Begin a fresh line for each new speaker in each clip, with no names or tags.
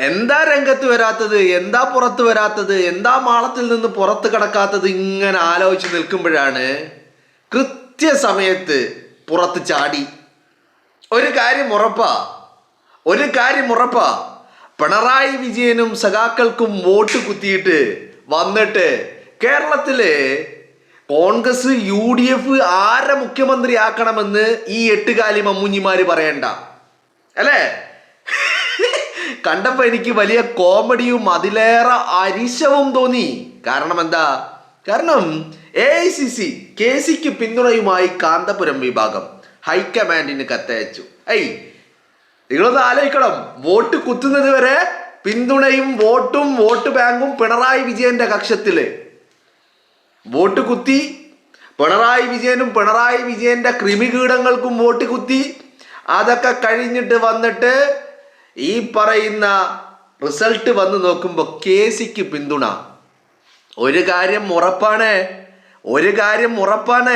എന്താ രംഗത്ത് വരാത്തത്, എന്താ പുറത്ത് വരാത്തത്, എന്താ മാളത്തിൽ നിന്ന് പുറത്ത് കടക്കാത്തത്, ഇങ്ങനെ ആലോചിച്ച് നിൽക്കുമ്പോഴാണ് കൃത്യസമയത്ത് പുറത്ത് ചാടി. ഒരു കാര്യം ഉറപ്പാ, പിണറായി വിജയനും സഖാക്കൾക്കും വോട്ട് കുത്തിയിട്ട് വന്നിട്ട് കേരളത്തില് കോൺഗ്രസ് UDF ആരെ മുഖ്യമന്ത്രി ആക്കണമെന്ന് ഈ എട്ടുകാലി മമ്മൂഞ്ഞിമാര് പറയണ്ട അല്ലേ? കണ്ടപ്പോ എനിക്ക് വലിയ കോമഡിയും അതിലേറെ അരിശവും തോന്നി. കാരണം എന്താ? കാരണം AICC KCക്ക് പിന്തുണയുമായി കാന്തപുരം വിഭാഗം ഹൈക്കമാൻഡിന് കത്തയച്ചു. നിങ്ങളൊന്ന് ആലോചിക്കണം, വോട്ട് കുത്തുന്നത് വരെ പിന്തുണയും വോട്ട് ബാങ്കും പിണറായി വിജയന്റെ കക്ഷത്തില്. വോട്ട് കുത്തി പിണറായി വിജയനും പിണറായി വിജയന്റെ കൃമികീടങ്ങൾക്കും വോട്ട് കുത്തി. അതൊക്കെ കഴിഞ്ഞിട്ട് വന്നിട്ട് ഈ പറയുന്ന റിസൾട്ട് വന്ന് നോക്കുമ്പോൾ KCക്ക് പിന്തുണ. ഒരു കാര്യം ഉറപ്പാണ്,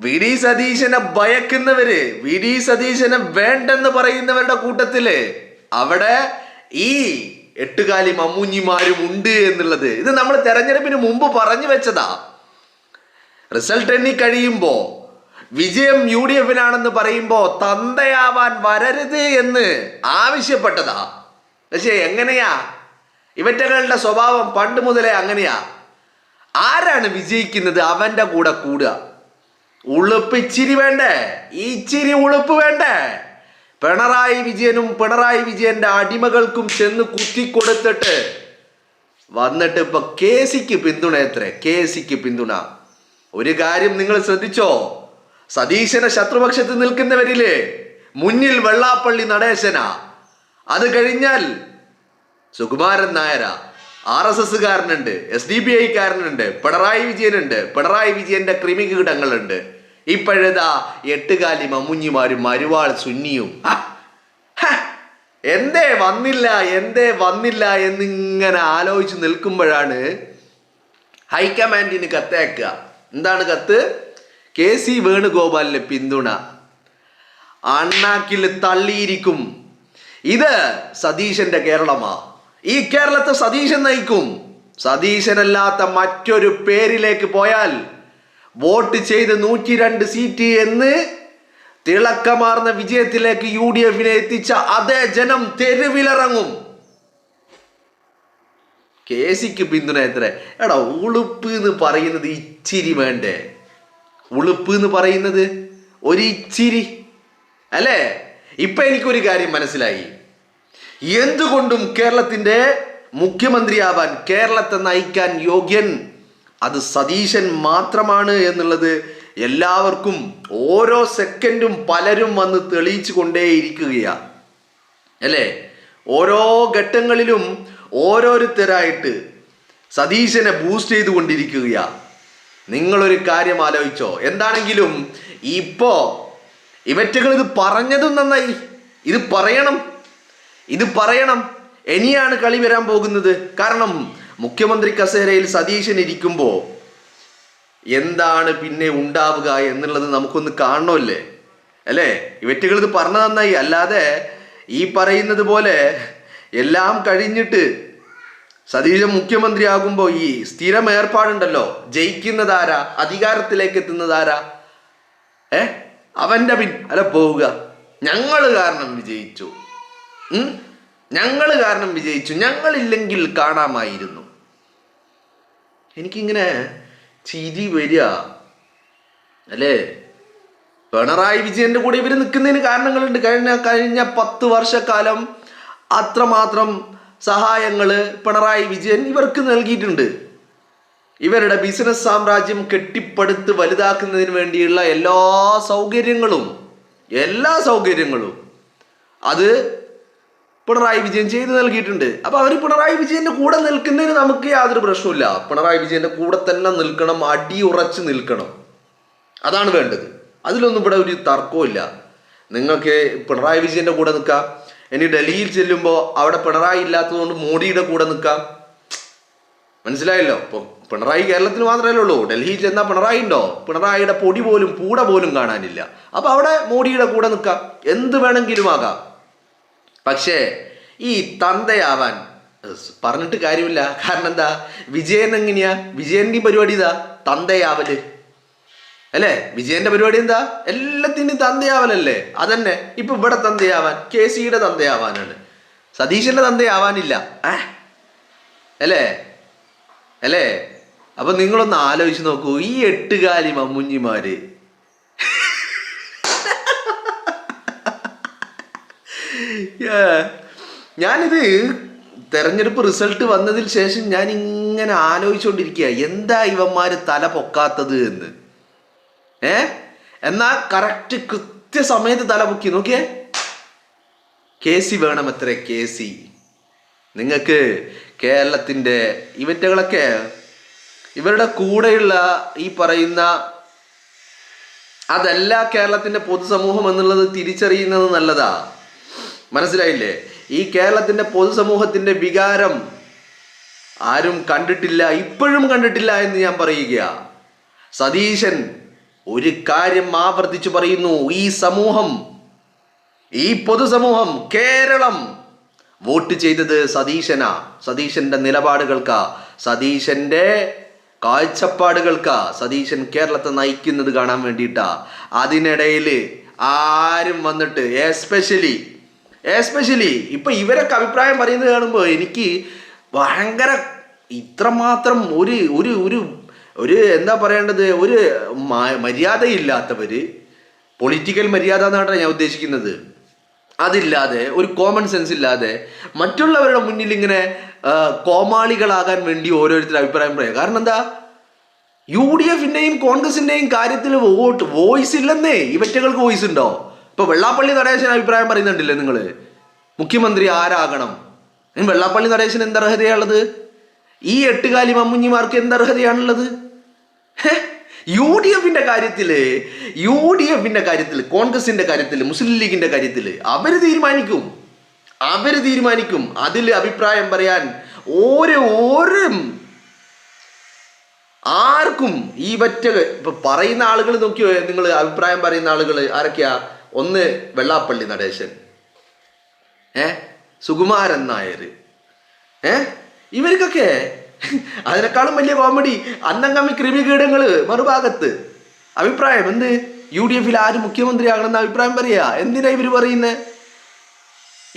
VD സതീശനെ ഭയക്കുന്നവര്, VD സതീശനെ വേണ്ടെന്ന് പറയുന്നവരുടെ കൂട്ടത്തില് അവിടെ ഈ എട്ടുകാലി മമ്മൂഞ്ഞിമാരും ഉണ്ട് എന്നുള്ളത് ഇത് നമ്മൾ തെരഞ്ഞെടുപ്പിന് മുമ്പ് പറഞ്ഞു വെച്ചതാ. റിസൾട്ട് എണ്ണി കഴിയുമ്പോ വിജയം UDFനാണെന്ന് പറയുമ്പോ തന്തയാവാൻ വരരുത് എന്ന് ആവശ്യപ്പെട്ടതാ. പക്ഷെ എങ്ങനെയാ? ഇവറ്റകളുടെ സ്വഭാവം പണ്ട് മുതലേ അങ്ങനെയാ. ആരാണ് വിജയിക്കുന്നത് അവന്റെ കൂടെ കൂടുക. ഉളുപ്പ് ഇച്ചിരി വേണ്ടേ? ഇച്ചിരി ഉളുപ്പ് വേണ്ടേ? പിണറായി വിജയനും പിണറായി വിജയന്റെ അടിമകൾക്കും ചെന്ന് കുത്തിക്കൊടുത്തിട്ട് വന്നിട്ട് ഇപ്പൊ KCക്ക് പിന്തുണ. KCക്ക് പിന്തുണ. ഒരു കാര്യം നിങ്ങൾ ശ്രദ്ധിച്ചോ? സതീശനെ ശത്രുപക്ഷത്ത് നിൽക്കുന്നവരില്ലേ, മുന്നിൽ വെള്ളാപ്പള്ളി നടേശനാ, അത് കഴിഞ്ഞാൽ സുകുമാരൻ നായര, RSSകാരനുണ്ട്, SDPIക്കാരനുണ്ട്, പിണറായി വിജയനുണ്ട്, പിണറായി വിജയന്റെ കൃമികീടങ്ങളുണ്ട്, ഇപ്പോഴേതാ എട്ടുകാലി മമ്മൂഞ്ഞിമാരും മരുവാൾ സുന്നിയും. എന്തേ വന്നില്ല എന്നിങ്ങനെ ആലോചിച്ച് നിൽക്കുമ്പോഴാണ് ഹൈക്കമാൻഡിന് കത്തയക്കുക. എന്താണ് കത്ത്? KC വേണുഗോപാലിന് പിന്തുണ അണ്ണാക്കിൽ തള്ളിയിരിക്കും. ഇത് സതീശന്റെ കേരളമാ. ഈ കേരളത്തെ സതീശൻ നയിക്കും. സതീശനല്ലാത്ത മറ്റൊരു പേരിലേക്ക് പോയാൽ വോട്ട് ചെയ്ത് 102 സീറ്റ് എന്ന് തിളക്കമാർന്ന വിജയത്തിലേക്ക് UDFനെ എത്തിച്ച അതേ ജനം തെരുവിലിറങ്ങും. KCക്ക് പിന്തുണ എടാ, ഉളുപ്പ് എന്ന് പറയുന്നത് ഇച്ചിരി വേണ്ടേ? ഉളുപ്പ് എന്ന് പറയുന്നത് ഒരു ഇച്ചിരി അല്ലേ? ഇപ്പൊ എനിക്കൊരു കാര്യം മനസ്സിലായി. എന്തുകൊണ്ടും കേരളത്തിന്റെ മുഖ്യമന്ത്രിയാവാൻ, കേരളത്തെ നയിക്കാൻ യോഗ്യൻ അത് സതീശൻ മാത്രമാണ് എന്നുള്ളത് എല്ലാവർക്കും ഓരോ സെക്കൻഡും പലരും വന്ന് തെളിയിച്ചു കൊണ്ടേയിരിക്കുകയാ അല്ലേ? ഓരോ ഘട്ടങ്ങളിലും ഓരോരുത്തരായിട്ട് സതീശനെ ബൂസ്റ്റ് ചെയ്തുകൊണ്ടിരിക്കുകയാ. നിങ്ങളൊരു കാര്യം ആലോചിച്ചോ? എന്താണെങ്കിലും ഇപ്പോ ഇവറ്റകൾ ഇത് പറഞ്ഞതും നന്നായി. ഇത് പറയണം. ഇനിയാണ് കളി വരാൻ പോകുന്നത്. കാരണം മുഖ്യമന്ത്രി കസേരയിൽ സതീശൻ ഇരിക്കുമ്പോ എന്താണ് പിന്നെ ഉണ്ടാവുക എന്നുള്ളത് നമുക്കൊന്ന് കാണണമല്ലേ അല്ലേ? ഇവറ്റകൾ ഇത് പറഞ്ഞ നന്നായി. അല്ലാതെ ഈ പറയുന്നത് പോലെ എല്ലാം കഴിഞ്ഞിട്ട് സതീശൻ മുഖ്യമന്ത്രി ആകുമ്പോ ഈ സ്ഥിരം ഏർപ്പാടുണ്ടല്ലോ, ജയിക്കുന്നതാരാ, അധികാരത്തിലേക്ക് എത്തുന്നതാരാ, അവന്റെ അല്ല പോവുക. ഞങ്ങൾ കാരണം വിജയിച്ചു, ഞങ്ങളില്ലെങ്കിൽ കാണാമായിരുന്നു. എനിക്കിങ്ങനെ ചിരി വരിക അല്ലേ? പിണറായി വിജയന്റെ കൂടെ ഇവർ നിൽക്കുന്നതിന് കാരണങ്ങളുണ്ട്. കഴിഞ്ഞ 10 വർഷക്കാലം അത്രമാത്രം സഹായങ്ങള് പിണറായി വിജയൻ ഇവർക്ക് നൽകിയിട്ടുണ്ട്. ഇവരുടെ ബിസിനസ് സാമ്രാജ്യം കെട്ടിപ്പടുത്ത് വലുതാക്കുന്നതിന് വേണ്ടിയുള്ള എല്ലാ സൗകര്യങ്ങളും അത് പിണറായി വിജയൻ ചെയ്തു നൽകിയിട്ടുണ്ട്. അപ്പൊ അവർ പിണറായി വിജയന്റെ കൂടെ നിൽക്കുന്നതിന് നമുക്ക് യാതൊരു പ്രശ്നമില്ല. പിണറായി വിജയന്റെ കൂടെ തന്നെ നിൽക്കണം, അടിയുറച്ച് നിൽക്കണം. അതാണ് വേണ്ടത്. അതിലൊന്നും ഇവിടെ ഒരു തർക്കവും ഇല്ല. നിങ്ങൾക്ക് പിണറായി വിജയന്റെ കൂടെ നിൽക്കാം. ഇനി ഡൽഹിയിൽ ചെല്ലുമ്പോൾ അവിടെ പിണറായി ഇല്ലാത്തതുകൊണ്ട് മോഡിയുടെ കൂടെ നിൽക്കാം. മനസ്സിലായല്ലോ? ഇപ്പോൾ പിണറായി കേരളത്തിൽ മാത്രമല്ലേ ഉള്ളൂ. ഡൽഹിയിൽ ചെന്നാൽ പിണറായി ഉണ്ടോ? പിണറായിയുടെ പൊടി പോലും പൂട പോലും കാണാനില്ല. അപ്പൊ അവിടെ മോഡിയുടെ കൂടെ നിൽക്കാം, എന്ത് വേണമെങ്കിലും ആകാം. പക്ഷേ ഈ തന്തയാവാൻ പറഞ്ഞിട്ട് കാര്യമില്ല. കാരണം എന്താ, വിജയൻ എങ്ങനെയാ, വിജയന്റെ പരിപാടി ഇതാ തന്തയാവല് അല്ലേ? വിജയന്റെ പരിപാടി എന്താ, എല്ലാത്തിനും തന്തയാവലല്ലേ? അതന്നെ ഇപ്പൊ ഇവിടെ തന്തയാവാൻ KCയുടെ തന്തയാവാനാണ്, സതീശന്റെ തന്തയാവാനില്ല. അല്ലേ അല്ലേ? അപ്പൊ നിങ്ങളൊന്ന് ആലോചിച്ച് നോക്കൂ, ഈ 8 കാലി മമ്മുഞ്ഞിമാര് ഞാനിത് തെരഞ്ഞെടുപ്പ് റിസൾട്ട് വന്നതിന് ശേഷം ഞാൻ ഇങ്ങനെ ആലോചിച്ചുകൊണ്ടിരിക്കുക, എന്താ ഇവന്മാര് തല പൊക്കാത്തത് എന്ന്. എന്നാ കറക്റ്റ് കൃത്യസമയത്ത് തല പൊക്കി. നോക്കിയേ, KC വേണം, എത്ര KC. നിങ്ങൾക്ക് കേരളത്തിൻ്റെ ഇവറ്റകളൊക്കെ ഇവരുടെ കൂടെയുള്ള ഈ പറയുന്ന അതല്ല കേരളത്തിൻ്റെ പൊതുസമൂഹം എന്നുള്ളത് തിരിച്ചറിയുന്നത് നല്ലതാ. മനസ്സിലായില്ലേ? ഈ കേരളത്തിൻ്റെ പൊതുസമൂഹത്തിൻ്റെ വികാരം ആരും കണ്ടിട്ടില്ല, ഇപ്പോഴും കണ്ടിട്ടില്ല എന്ന് ഞാൻ പറയുക. സതീശൻ ഒരു കാര്യം ആവർത്തിച്ചു പറയുന്നു, ഈ സമൂഹം, ഈ പൊതുസമൂഹം, കേരളം വോട്ട് ചെയ്തത് സതീശനാ, സതീശന്റെ നിലപാടുകൾക്കാ, സതീശന്റെ കാഴ്ചപ്പാടുകൾക്കാ, സതീശൻ കേരളത്തെ നയിക്കുന്നത് കാണാൻ വേണ്ടിയിട്ടാ. അതിനിടയിൽ ആരും വന്നിട്ട് എസ്പെഷ്യലി ഇപ്പൊ ഇവരൊക്കെ അഭിപ്രായം പറയുന്നത് കാണുമ്പോൾ എനിക്ക് ഭയങ്കര ഇത്രമാത്രം ഒരു ഒരു ഒരു ഒരു എന്താ പറയേണ്ടത്, ഒരു മര്യാദയില്ലാത്തവര്, പൊളിറ്റിക്കൽ മര്യാദ എന്നാണ് ഞാൻ ഉദ്ദേശിക്കുന്നത്, അതില്ലാതെ ഒരു കോമൺ സെൻസ് ഇല്ലാതെ മറ്റുള്ളവരുടെ മുന്നിൽ ഇങ്ങനെ കോമാളികളാകാൻ വേണ്ടി ഓരോരുത്തർ അഭിപ്രായം പറയാം. കാരണം എന്താ, UDFന്റെയും കോൺഗ്രസിന്റെയും കാര്യത്തിൽ വോയിസ് ഇല്ലെന്നേ. ഇവറ്റകൾക്ക് വോയിസ് ഉണ്ടോ? ഇപ്പൊ വെള്ളാപ്പള്ളി നടേശൻ അഭിപ്രായം പറയുന്നുണ്ടല്ലേ നിങ്ങള്, മുഖ്യമന്ത്രി ആരാകണം. വെള്ളാപ്പള്ളി നടേശൻ എന്തർഹതയാണുള്ളത്? ഈ 8 കാലി മമ്മുഞ്ഞിമാർക്ക് എന്തർഹതയാണുള്ളത്? UDFന്റെ കാര്യത്തിൽ, കോൺഗ്രസിന്റെ കാര്യത്തിൽ, മുസ്ലിം ലീഗിന്റെ കാര്യത്തിൽ അവര് തീരുമാനിക്കും. അതിൽ അഭിപ്രായം പറയാൻ ആർക്കും ഈ ഇപ്പൊ പറയുന്ന ആളുകൾ നോക്കിയോ നിങ്ങൾ, അഭിപ്രായം പറയുന്ന ആളുകൾ ആരൊക്കെയാ? ഒന്ന് വെള്ളാപ്പള്ളി നടേശൻ, സുകുമാരൻ നായർ, ഇവർക്കൊക്കെ അതിനേക്കാളും വലിയ കോമഡി അന്നംഗമി ക്രിമികീടങ്ങള് മറുഭാഗത്ത് അഭിപ്രായം എന്ത്, UDFിൽ ആര് മുഖ്യമന്ത്രിയാകണമെന്ന് അഭിപ്രായം പറയാ. എന്തിനാ ഇവര് പറയുന്നത്?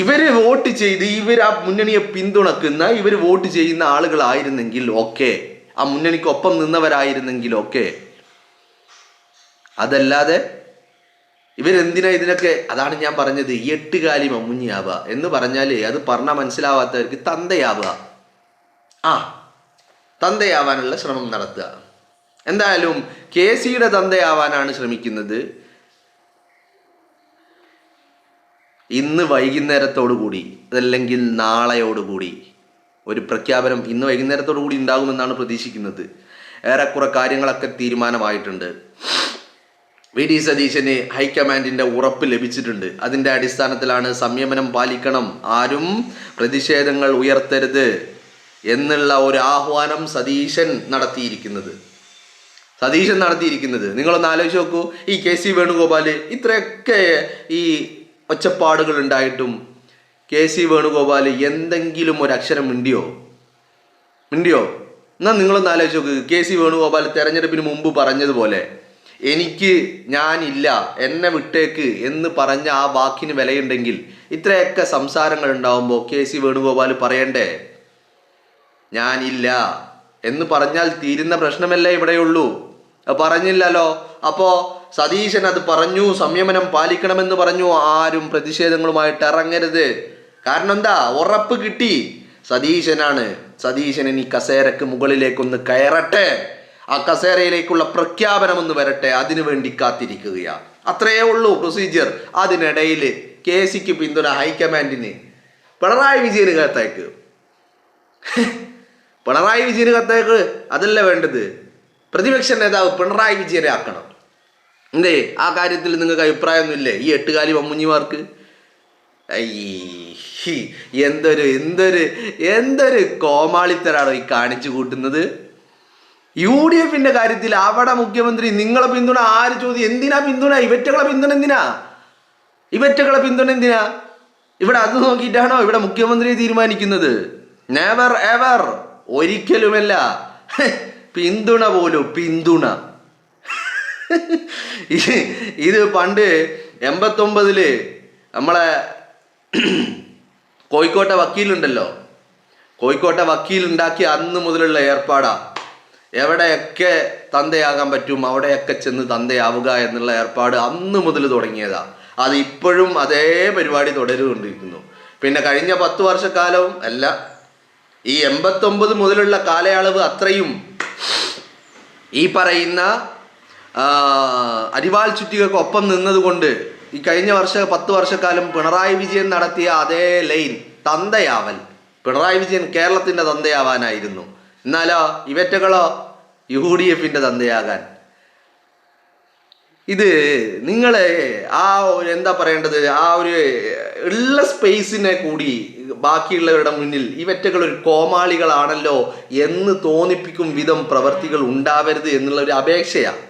ഇവര് വോട്ട് ചെയ്ത് ഇവർ ആ മുന്നണിയെ പിന്തുണക്കുന്ന, ഇവര് വോട്ട് ചെയ്യുന്ന ആളുകളായിരുന്നെങ്കിൽ ഓക്കെ, ആ മുന്നണിക്കൊപ്പം നിന്നവരായിരുന്നെങ്കിൽ ഓക്കെ. അതല്ലാതെ ഇവരെന്തിനാ ഇതിനൊക്കെ? അതാണ് ഞാൻ പറഞ്ഞത്, 8 കാലി മമ്മുഞ്ഞിയാവുക എന്ന് പറഞ്ഞാല് അത് പറഞ്ഞാൽ മനസ്സിലാവാത്തവർക്ക് തന്തയാവാനുള്ള ശ്രമം നടത്തുക. എന്തായാലും KCയുടെ തന്തയാവാനാണ് ശ്രമിക്കുന്നത്. ഇന്ന് വൈകുന്നേരത്തോടുകൂടി അതല്ലെങ്കിൽ നാളെയോടുകൂടി ഒരു പ്രഖ്യാപനം ഇന്ന് വൈകുന്നേരത്തോടു കൂടി ഉണ്ടാകുമെന്നാണ് പ്രതീക്ഷിക്കുന്നത്. ഏറെക്കുറെ കാര്യങ്ങളൊക്കെ തീരുമാനമായിട്ടുണ്ട്. VD സതീശന് ഹൈക്കമാൻഡിന്റെ ഉറപ്പ് ലഭിച്ചിട്ടുണ്ട്. അതിന്റെ അടിസ്ഥാനത്തിലാണ് സംയമനം പാലിക്കണം, ആരും പ്രതിഷേധങ്ങൾ ഉയർത്തരുത് എന്നുള്ള ഒരു ആഹ്വാനം സതീശൻ നടത്തിയിരിക്കുന്നത്. നിങ്ങളൊന്ന് ആലോചിച്ച് നോക്കൂ, ഈ KC വേണുഗോപാൽ ഇത്രയൊക്കെ ഈ ഒച്ചപ്പാടുകൾ ഉണ്ടായിട്ടും KC വേണുഗോപാൽ എന്തെങ്കിലും ഒരു അക്ഷരം മിണ്ടിയോ? എന്നാൽ നിങ്ങളൊന്ന് ആലോചിച്ച് നോക്ക്. KC വേണുഗോപാൽ തെരഞ്ഞെടുപ്പിന് മുമ്പ് പറഞ്ഞതുപോലെ ഞാനില്ല, എന്നെ വിട്ടേക്ക് എന്ന് പറഞ്ഞ ആ വാക്കിന് വിലയുണ്ടെങ്കിൽ ഇത്രയൊക്കെ സംസാരങ്ങൾ ഉണ്ടാവുമ്പോൾ KC വേണുഗോപാൽ പറയണ്ടേ ഞാനില്ല എന്ന് പറഞ്ഞാൽ തീരുന്ന പ്രശ്നമല്ലേ ഇവിടെയുള്ളൂ? പറഞ്ഞില്ലല്ലോ. അപ്പോ സതീശൻ അത് പറഞ്ഞു, സംയമനം പാലിക്കണമെന്ന് പറഞ്ഞു, ആരും പ്രതിഷേധങ്ങളുമായിട്ട് ഇറങ്ങരുത്. കാരണം എന്താ, ഉറപ്പ് കിട്ടി, സതീശനാണ്. സതീശൻ ഇനി കസേരക്ക് മുകളിലേക്കൊന്ന് കയറട്ടെ, ആ കസേരയിലേക്കുള്ള പ്രഖ്യാപനം ഒന്ന് വരട്ടെ, അതിനുവേണ്ടി കാത്തിരിക്കുകയാ. അത്രയേ ഉള്ളൂ പ്രൊസീജിയർ. അതിനിടയിൽ KCക്ക് പിന്തുണ ഹൈക്കമാൻഡിന് പിണറായി വിജയന് കത്തേക്ക് അതല്ല വേണ്ടത്. പ്രതിപക്ഷ നേതാവ് പിണറായി വിജയനെ ആക്കണം. എന്തേ ആ കാര്യത്തിൽ നിങ്ങൾക്ക് അഭിപ്രായമൊന്നുമില്ലേ ഈ 8 കാലി മമ്മുഞ്ഞിമാർക്ക്? എന്തൊരു കോമാളിത്തരാണോ ഈ കാണിച്ചു കൂട്ടുന്നത്. UDFന്റെ കാര്യത്തിൽ അവിടെ മുഖ്യമന്ത്രി നിങ്ങളെ പിന്തുണ ആര് ചോദ്യം? എന്തിനാ പിന്തുണ? ഇവറ്റകളെ പിന്തുണ എന്തിനാ? ഇവിടെ അത് നോക്കിയിട്ടാണോ ഇവിടെ മുഖ്യമന്ത്രി തീരുമാനിക്കുന്നത്? നെവർ എവർ, ഒരിക്കലുമല്ല. പിന്തുണ പോലും പിന്തുണ. ഇത് പണ്ട് 89 നമ്മളെ കോഴിക്കോട്ടെ വക്കീലുണ്ടല്ലോ, കോഴിക്കോട്ടെ വക്കീൽ ഉണ്ടാക്കിയ അന്ന് മുതലുള്ള ഏർപ്പാടാ. എവിടെയൊക്കെ തന്തയാകാൻ പറ്റും അവിടെയൊക്കെ ചെന്ന് തന്തയാവുക എന്നുള്ള ഏർപ്പാട് അന്ന് മുതൽ തുടങ്ങിയതാ. അത് ഇപ്പോഴും അതേ പരിപാടി തുടരുകൊണ്ടിരിക്കുന്നു. പിന്നെ കഴിഞ്ഞ 10 വർഷക്കാലവും അല്ല, ഈ 89 മുതലുള്ള കാലയളവ് അത്രയും ഈ പറയുന്ന അരിവാൾ ചുറ്റികൾക്കൊപ്പം നിന്നതുകൊണ്ട് ഈ കഴിഞ്ഞ 10 വർഷക്കാലം പിണറായി വിജയൻ നടത്തിയ അതേ ലൈൻ തന്തയാവൽ. പിണറായി വിജയൻ കേരളത്തിൻ്റെ തന്തയാവാനായിരുന്നു, എന്നാലോ ഇവറ്റകളോ UDF-ന്റെ തന്തയാകാൻ. ഇത് നിങ്ങളെ ആ ഒരു എന്താ പറയേണ്ടത്, ആ ഒരു ഉള്ള സ്പേസിനെ കൂടി ബാക്കിയുള്ളവരുടെ മുന്നിൽ ഇവറ്റകൾ ഒരു കോമാളികളാണല്ലോ എന്ന് തോന്നിപ്പിക്കും വിധം പ്രവർത്തികൾ ഉണ്ടാവരുത് എന്നുള്ള ഒരു അപേക്ഷയാണ്.